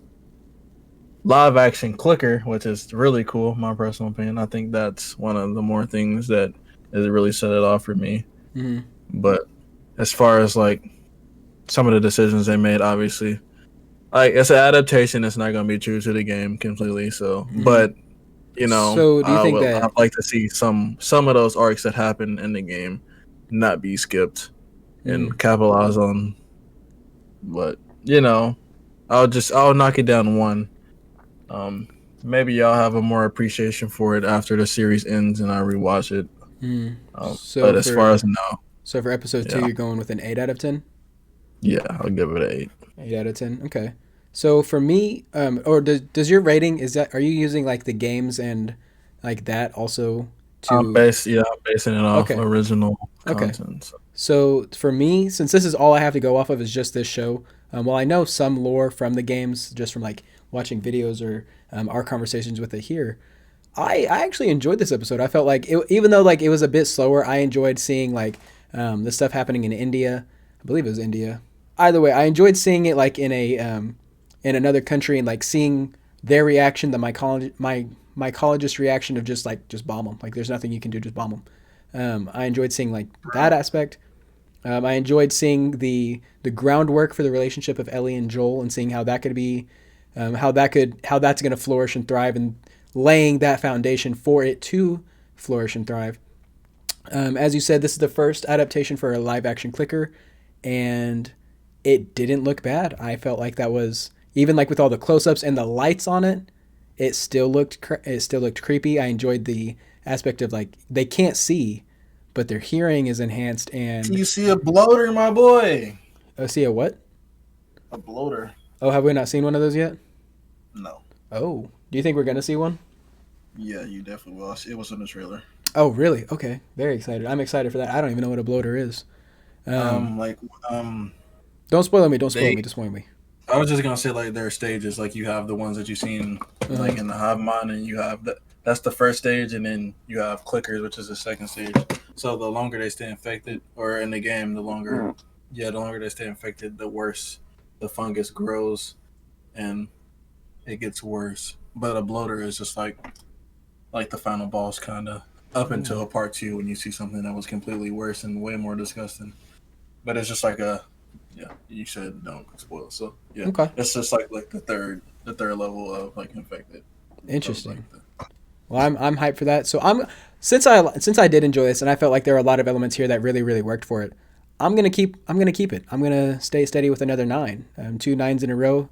live action clicker, which is really cool. My personal opinion, I think that's one of the more things that has really set it off for me. Mm-hmm. But as far as like some of the decisions they made, obviously, like it's an adaptation. It's not going to be true to the game completely. So, Mm-hmm. but So do you think I'd that? like to see some of those arcs that happen in the game not be skipped Mm-hmm. and capitalize on. But I'll knock it down one. Um, Maybe y'all have a more appreciation for it after the series ends and I rewatch it. Mm-hmm. But as far as So for episode 2, yeah, you're going with an 8 out of 10. yeah, I'll give it an 8. 8 out of 10. Okay. So for me, or does your rating are you using like the games and like that also to? I'm basing it off Okay. original Okay. content. So. So for me, since this is all I have to go off of is just this show, well, I know some lore from the games just from like watching videos or our conversations with it here. I actually enjoyed this episode. I felt like even though like it was a bit slower, I enjoyed seeing like the stuff happening in India. I believe it was India. Either way, I enjoyed seeing it like in another country and like seeing their reaction, the mycologist reaction of just bomb them. Like there's nothing you can do, just bomb them. I enjoyed seeing like that aspect. I enjoyed seeing the groundwork for the relationship of Ellie and Joel and seeing how that could be, how that's going to flourish and thrive, and laying that foundation for it to flourish and thrive. As you said, this is the first adaptation for a live action clicker, and it didn't look bad. I felt like that was even like with all the close ups and the lights on it, it still looked creepy. I enjoyed the aspect of like they can't see, but their hearing is enhanced. And You see a bloater, my boy. see a what? A bloater. Oh, have we not seen one of those yet? No. Oh, do you think we're gonna see one? Yeah, you definitely will. It was in the trailer. Oh, really? Okay, very excited. I'm excited for that. I don't even know what a bloater is. Um, Like don't spoil me. Don't spoil they me. Just spoil me. I was just gonna say like there are stages. Like you have the ones that you've seen Uh-huh. like in the hive mind, and you have that's the first stage, and then you have clickers, which is the second stage. So the longer they stay infected, or in the game, the longer they stay infected, the worse the fungus grows, and it gets worse. But a bloater is just like the final boss, kind of up until part two when you see something that was completely worse and way more disgusting. But it's just like a yeah, you said don't spoil. So yeah, Okay. it's just like the third level of like infected. Of like Interesting. Well, I'm hyped for that. So since I did enjoy this, and I felt like there are a lot of elements here that really worked for it. I'm gonna keep it. I'm gonna stay steady with another 9. 2 9s in a row.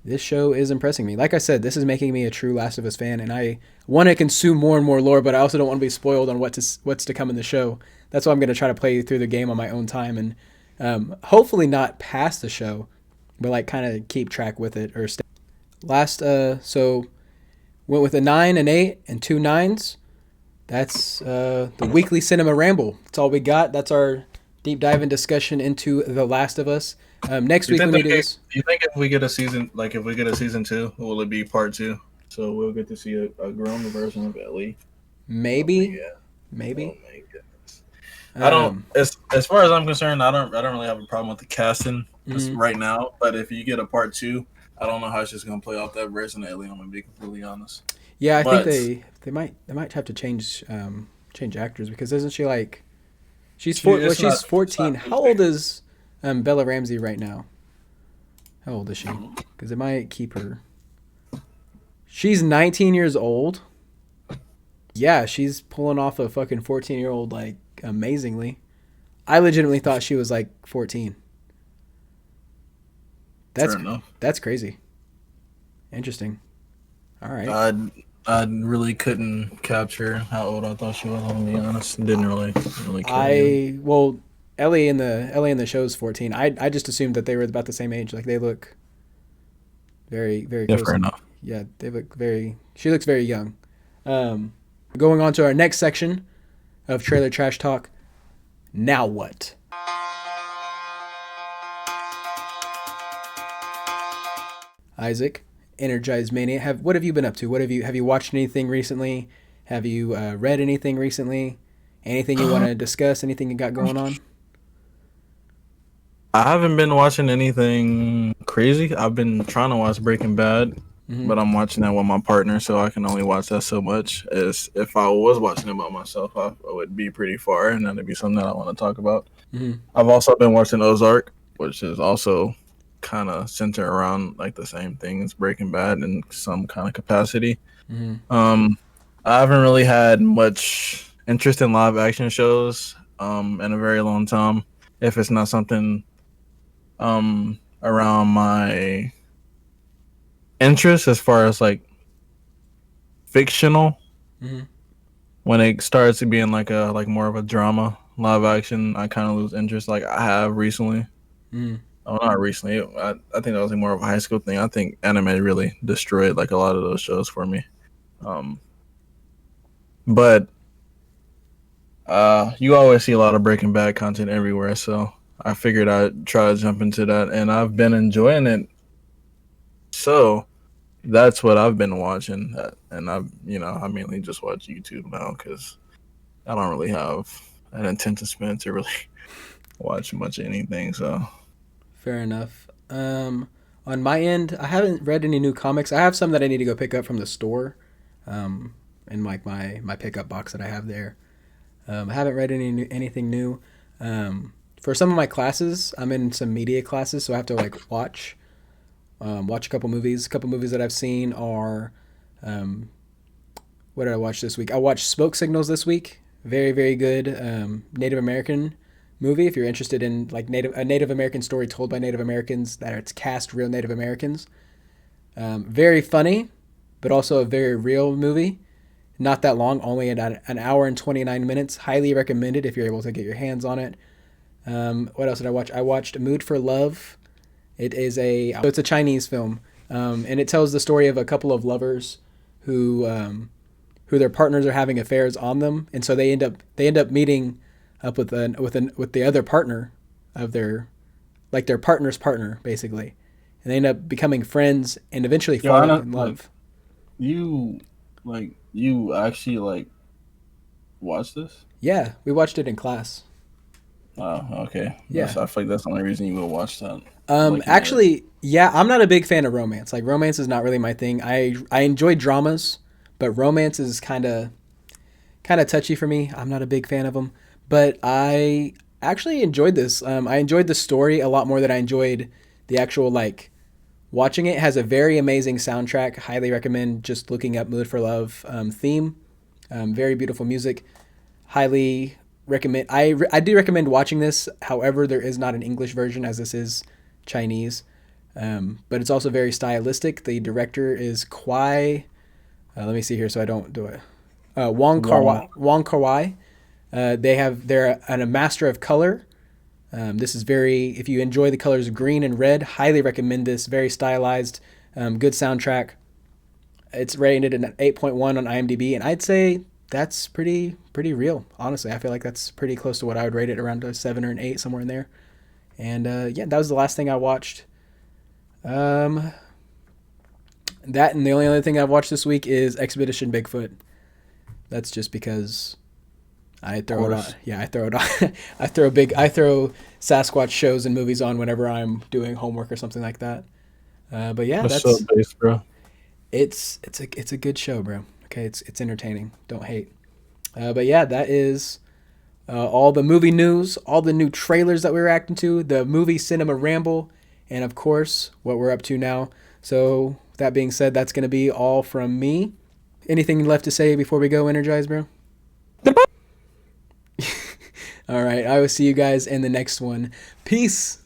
This show is impressing me. Like I said, this is making me a true Last of Us fan, and I want to consume more and more lore, but I also don't want to be spoiled on what's to come in the show. That's why I'm gonna try to play through the game on my own time and hopefully not pass the show, but like kind of keep track with it or stay. So went with a 9, an 8, and 2 9s. That's the weekly cinema ramble. That's all we got. That's our deep dive and discussion into The Last of Us. Next You week think when we do this, you think if we get a season if we get a season 2, will it be part 2? So we'll get to see a grown version of Ellie. Oh my maybe, god. Oh maybe. my goodness. I don't Um, as far as I'm concerned, I don't really have a problem with the casting mm, right now. But if you get a part 2, I don't know how it's just gonna play out that version of Ellie. I'm gonna be completely honest. yeah, I think But they might have to change actors because isn't she like it's not she's 14. How old is Bella Ramsey right now? How old is she? Because it might keep her. She's 19 years old. Yeah, she's pulling off a fucking 14-year-old like amazingly. I legitimately thought she was like 14. fair That's enough. that's crazy. Interesting. All right. I really couldn't capture how old I thought she was. I'm gonna be honest. Didn't really care either. Well, Ellie in the show is 14. I just assumed that they were about the same age. Like they look very very Yeah, close. fair enough. Yeah, they look very. She looks very young. Um, Going on to our next section of trailer trash talk. Now what? Isaac, Energized Mania. What have you been up to? Have you watched anything recently? Have you read anything recently? Anything you want to discuss? Anything you got going on? I haven't been watching anything crazy. I've been trying to watch Breaking Bad, Mm-hmm. but I'm watching that with my partner, so I can only watch that so much. As if I was watching it by myself, I would be pretty far, and that'd be something that I want to talk about. Mm-hmm. I've also been watching Ozark, which is also kind of centered around like the same thing as Breaking Bad in some kind of capacity. Mm-hmm. I haven't really had much interest in live action shows in a very long time. If it's not something around my interest as far as like fictional, Mm-hmm. when it starts being like more of a drama live action, I kind of lose interest. Like I have recently. Mm-hmm. Oh, not recently. I think that was like more of a high school thing. I think anime really destroyed like a lot of those shows for me. Um, but you always see a lot of Breaking Bad content everywhere, so I figured I'd try to jump into that, and I've been enjoying it. So that's what I've been watching, and I mainly just watch YouTube now because I don't really have an attention span to really watch much of anything. So Fair enough. On my end, I haven't read any new comics. I have some that I need to go pick up from the store, in like my pickup box that I have there. I haven't read anything new. For some of my classes, I'm in some media classes, so I have to like watch a couple movies. A couple movies that I've seen are, um, what did I watch this week? I watched Smoke Signals this week. Very very good Native American movie. If you're interested in like a Native American story told by Native Americans that it's cast real Native Americans. Very funny, but also a very real movie. Not that long, only an hour and 29 minutes. Highly recommended if you're able to get your hands on it. What else did I watch? I watched Mood for Love. It's a Chinese film, and it tells the story of a couple of lovers who their partners are having affairs on them, and so they end up meeting up with the other partner of their partner's partner basically, and they end up becoming friends and eventually falling in love. you you actually like watch this? Yeah, we watched it in class. Oh, okay. Yeah. I feel like that's the only reason you would watch that. Like, Actually, yeah, I'm not a big fan of romance. Like romance is not really my thing. I enjoy dramas, but romance is kind of touchy for me. I'm not a big fan of them, but I actually enjoyed this. I enjoyed the story a lot more than I enjoyed the actual like watching it. It has a very amazing soundtrack. Highly recommend just looking up Mood for Love theme. Very beautiful music. Highly recommend. I do recommend watching this. However, there is not an English version as this is Chinese. But it's also very stylistic. The director is Kwai. Let me see here so I don't do it. Wong Kar Wai. They're a master of color. This is very, if you enjoy the colors green and red, highly recommend this. Very stylized, good soundtrack. It's rated an 8.1 on IMDb, and I'd say that's pretty real. Honestly, I feel like that's pretty close to what I would rate it, around a 7 or an 8, somewhere in there. And yeah, that was the last thing I watched. That and the only other thing I've watched this week is Expedition Bigfoot. That's just because I throw it on. Yeah, I throw it on. I throw Sasquatch shows and movies on whenever I'm doing homework or something like that. But yeah, that's so based, bro. It's a good show, bro. Okay, it's entertaining. Don't hate. But yeah, that is all the movie news, all the new trailers that we're reacting to, the movie cinema ramble, and of course what we're up to now. So that being said, that's gonna be all from me. Anything left to say before we go, Energize, bro? All right, I will see you guys in the next one. Peace.